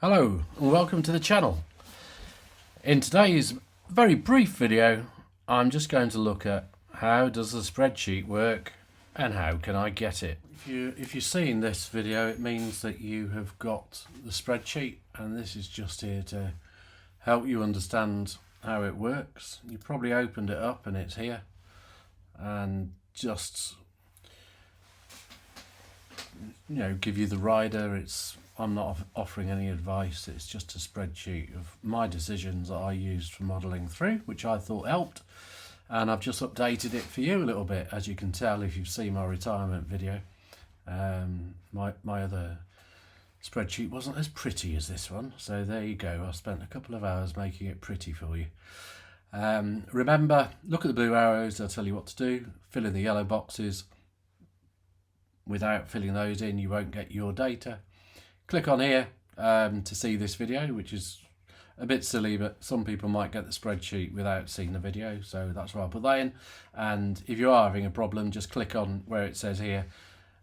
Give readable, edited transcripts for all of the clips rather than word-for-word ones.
Hello and welcome to the channel. In today's very brief video, I'm just going to look at how does the spreadsheet work and how can I get it. If you're seeing this video, it means that you have got the spreadsheet, and this is just here to help you understand how it works. You probably opened it up and it's here, and just give you the rider. I'm not offering any advice, it's just a spreadsheet of my decisions that I used for modelling through, which I thought helped, and I've just updated it for you a little bit. As you can tell if you've seen my retirement video, my other spreadsheet wasn't as pretty as this one, so there you go. I spent a couple of hours making it pretty for you. Remember, look at the blue arrows, they'll tell you what to do. Fill in the yellow boxes. Without filling those in, you won't get your data. Click on here to see this video, which is a bit silly, but some people might get the spreadsheet without seeing the video, so that's why I put that in. And if you are having a problem, just click on where it says here,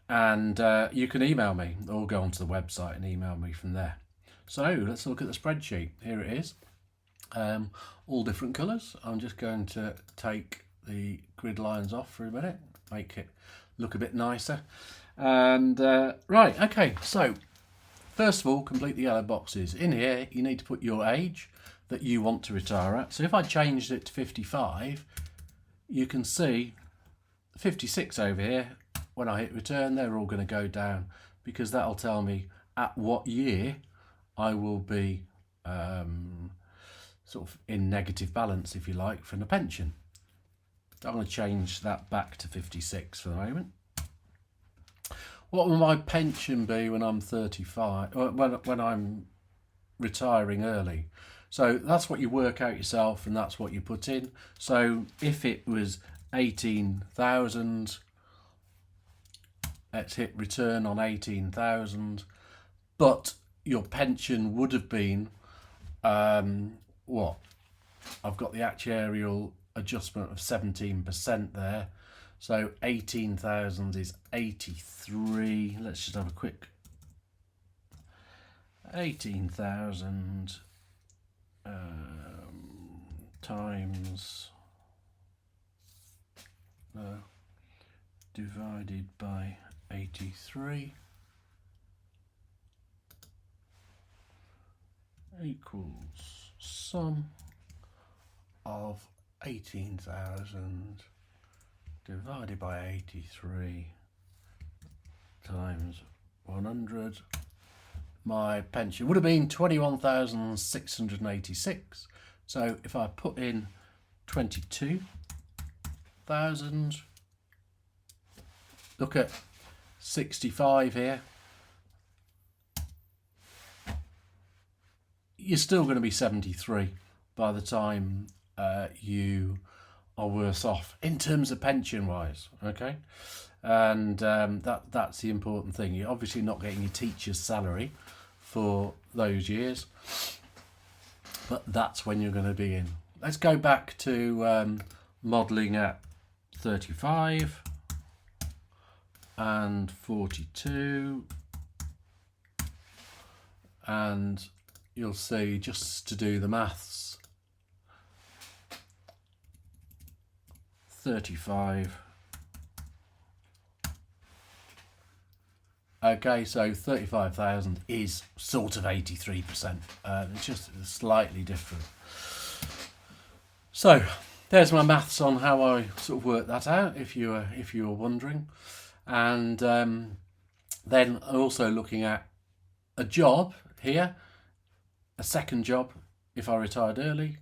and you can email me or go onto the website and email me from there. So let's look at the spreadsheet. Here it is, all different colours. I'm just going to take the grid lines off for a minute, make it look a bit nicer. And right, okay, so first of all, complete the yellow boxes. In here, you need to put your age that you want to retire at. So if I changed it to 55, you can see 56 over here. When I hit return, they're all going to go down, because that'll tell me at what year I will be sort of in negative balance, if you like, for the pension. I'm going to change that back to 56 for the moment. What will my pension be when I'm 35, when I'm retiring early? So that's what you work out yourself, and that's what you put in. So if it was 18,000, let's hit return on 18,000, but your pension would have been, what? I've got the actuarial adjustment of 17% there. So 18,000 is 83. Let's just have a quick 18,000 times divided by 83 equals sum of 18,000 divided by 83 times 100. My pension would have been 21,686. So if I put in 22,000, look at 65 here, you're still going to be 73 by the time you are worse off in terms of pension wise, okay? And that's the important thing. You're obviously not getting your teacher's salary for those years, but that's when you're going to be in. Let's go back to modelling at 35 and 42, and you'll see, just to do the maths, 35. Okay, so 35,000 is sort of 83%. It's just slightly different. So there's my maths on how I sort of work that out, if you were wondering. And then also looking at a job here, a second job if I retired early,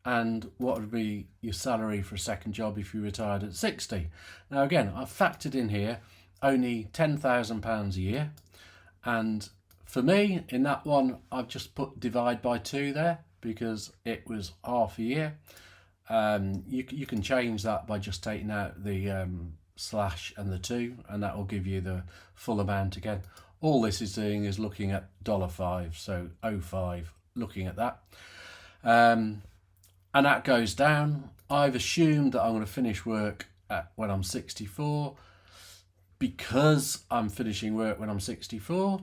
and what would be your salary for a second job if you retired at 60. Now again, I've factored in here only £10,000 a year, and for me in that one I've just put divide by 2 there because it was half a year. You can change that by just taking out the slash and the 2, and that will give you the full amount again. All this is doing is looking at $5, so 05, looking at that. And that goes down. I've assumed that I'm going to finish work when I'm 64. Because I'm finishing work when I'm 64,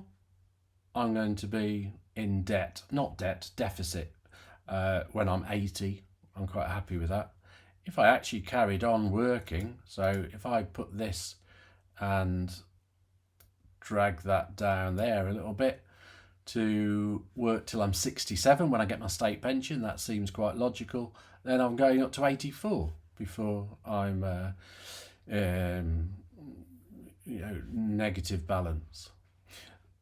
I'm going to be in debt, not debt, deficit, when I'm 80. I'm quite happy with that. If I actually carried on working, so if I put this and drag that down there a little bit to work till I'm 67 when I get my state pension, that seems quite logical. Then I'm going up to 84 before I'm negative balance.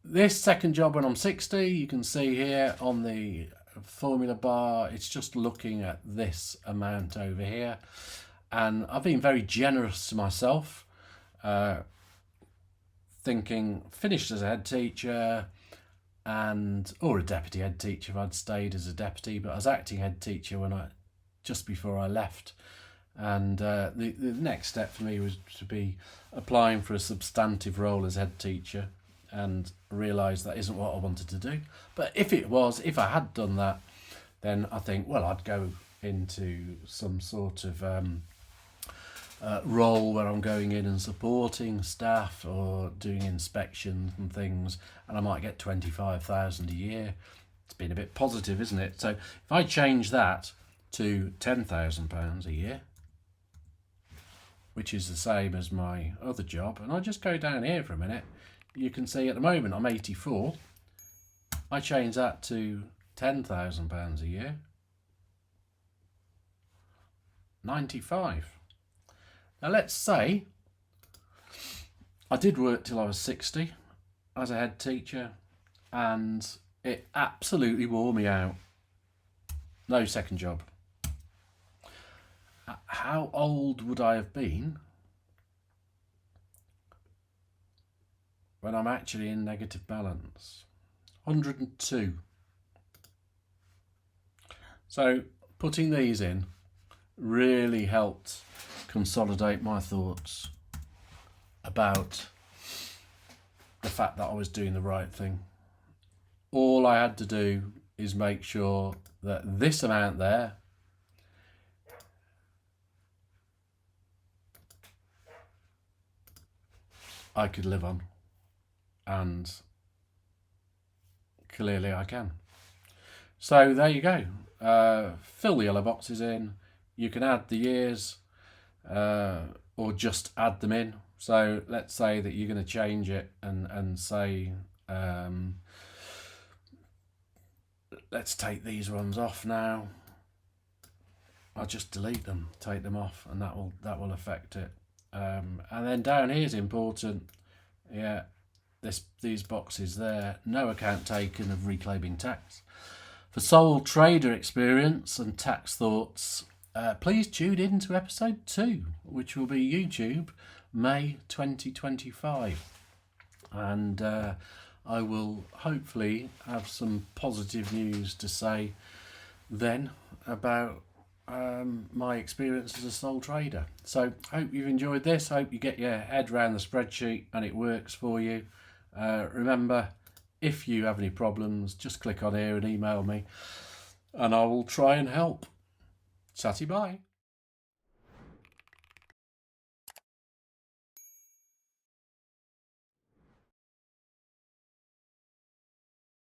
This second job when I'm 60, you can see here on the formula bar, it's just looking at this amount over here, and I've been very generous to myself, thinking finished as a head teacher or a deputy head teacher if I'd stayed as a deputy, but I was acting head teacher just before I left, and the next step for me was to be applying for a substantive role as head teacher, and realised that isn't what I wanted to do. But if I had done that, then I think, well, I'd go into some sort of role where I'm going in and supporting staff or doing inspections and things, and I might get 25,000 a year. It's been a bit positive, isn't it? So if I change that to £10,000 a year, which is the same as my other job, and I just go down here for a minute, you can see at the moment I'm 84. I change that to £10,000 a year, 95. Now let's say I did work till I was 60 as a head teacher, and it absolutely wore me out. No second job. How old would I have been when I'm actually in negative balance? 102. So putting these in really helped consolidate my thoughts about the fact that I was doing the right thing. All I had to do is make sure that this amount there I could live on, and clearly I can. So there you go. Fill the yellow boxes in. You can add the years or just add them in. So let's say that you're going to change it and say, let's take these ones off now. I'll just delete them, take them off, and that will affect it. And then down here is important. Yeah, these boxes there. No account taken of reclaiming tax. For sole trader experience and tax thoughts, please tune in to episode 2, which will be YouTube, May 2025. And I will hopefully have some positive news to say then about my experience as a sole trader. So hope you've enjoyed this. Hope you get your head around the spreadsheet and it works for you. Remember, if you have any problems, just click on here and email me, and I will try and help. Chatty bye.